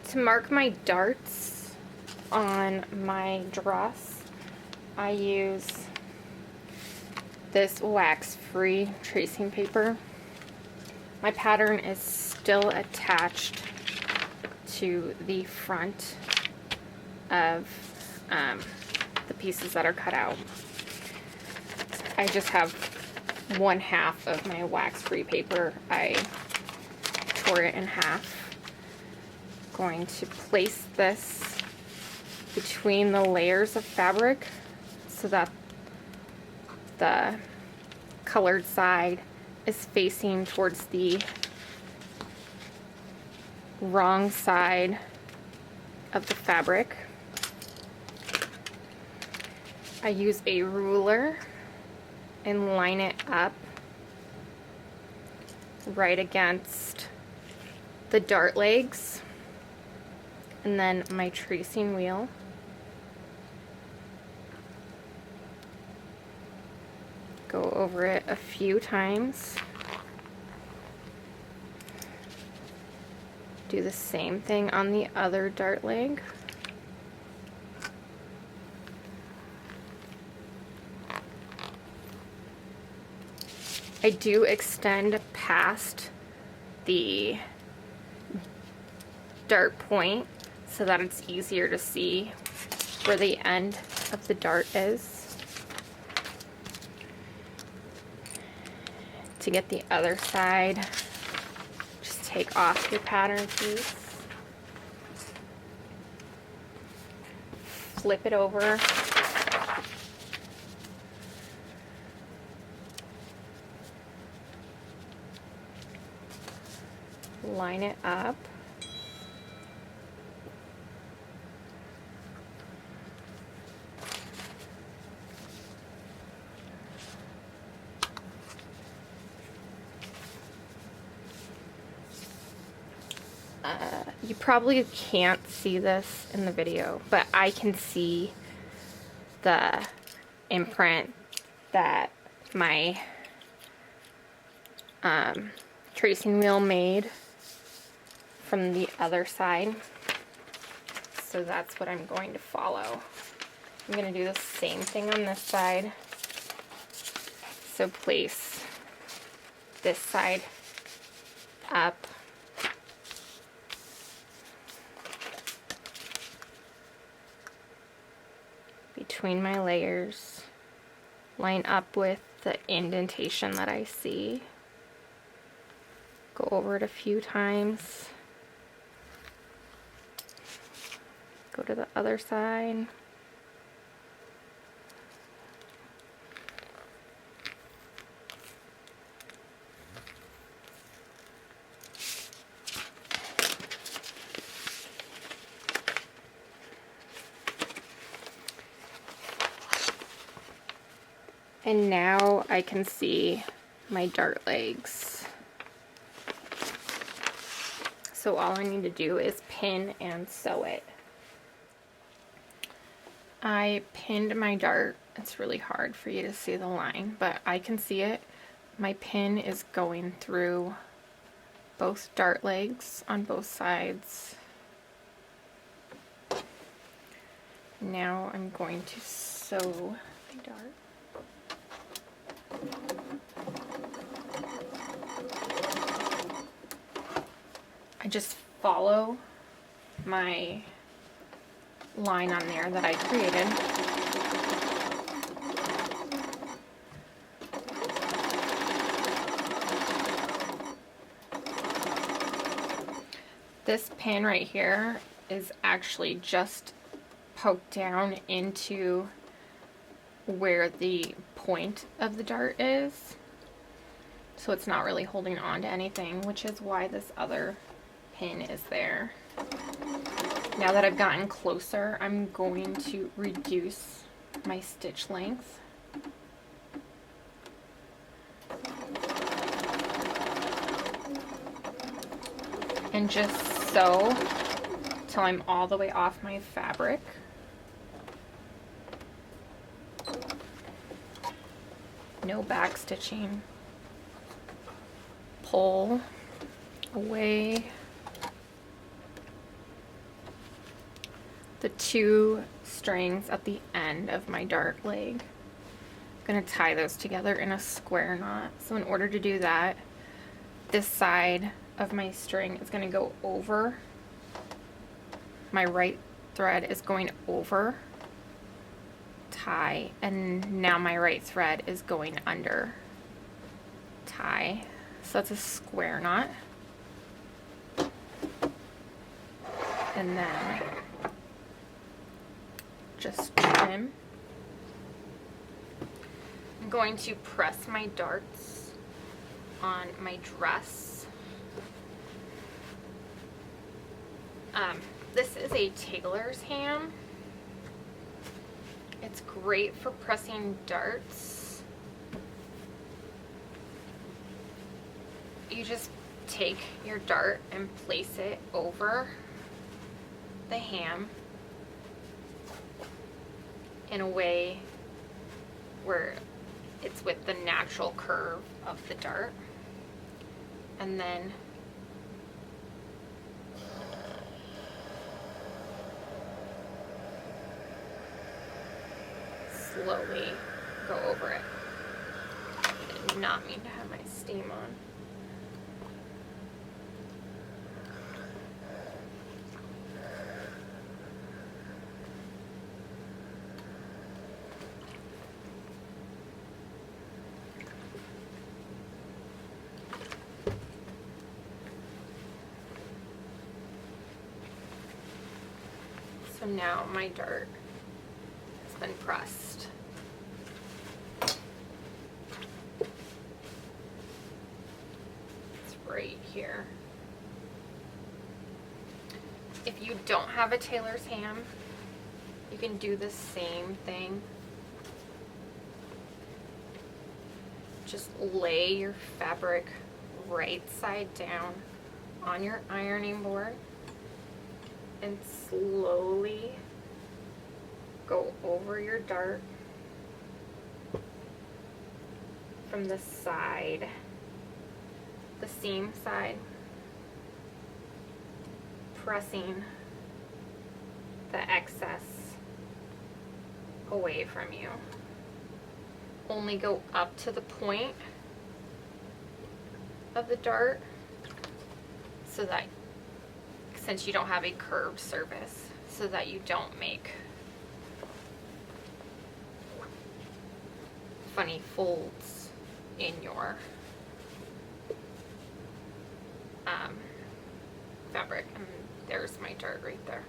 To mark my darts on my dress, I use this wax-free tracing paper. My pattern is still attached to the front of the pieces that are cut out. I just have 1/2 of my wax-free paper. I tore it in half. Going to place this between the layers of fabric so that the colored side is facing towards the wrong side of the fabric. I use a ruler and line it up right against the dart legs, and then my tracing wheel. Go over it a few times. Do the same thing on the other dart leg. I do extend past the dart point so that it's easier to see where the end of the dart is. To get the other side, just take off your pattern piece, flip it over, line it up, you probably can't see this in the video, but I can see the imprint that my tracing wheel made from the other side. So that's what I'm going to follow. I'm going to do the same thing on this side. So place this side up. Between my layers, line up with the indentation that I see. Go over it a few times. Go to the other side. And now I can see my dart legs. So all I need to do is pin and sew it. I pinned my dart. It's really hard for you to see the line, but I can see it. My pin is going through both dart legs on both sides. Now I'm going to sew my dart. I just follow my line on there that I created. This pin right here is actually just poked down into where the point of the dart is. So it's not really holding on to anything, which is why this other pin is there. Now that I've gotten closer, I'm going to reduce my stitch length. And just sew till I'm all the way off my fabric. No back stitching. Pull away. the 2 strings at the end of my dart leg. I'm going to tie those together in a square knot. So in order to do that, this side of my string is going to go over. My right thread is going over, tie, and now my right thread is going under, tie. So that's a square knot. And then just trim. I'm going to press my darts on my dress. This is a tailor's ham. It's great for pressing darts. You just take your dart and place it over the ham in a way where it's with the natural curve of the dart, and then slowly go over it. I did not mean to have my steam on. So now my dart has been pressed. It's right here. If you don't have a tailor's ham, you can do the same thing. Just lay your fabric right side down on your ironing board and slowly go over your dart from the side, the seam side, pressing the excess away from you. Only go up to the point of the dart so that, since you don't have a curved surface, so that you don't make funny folds in your fabric. And there's my dart right there.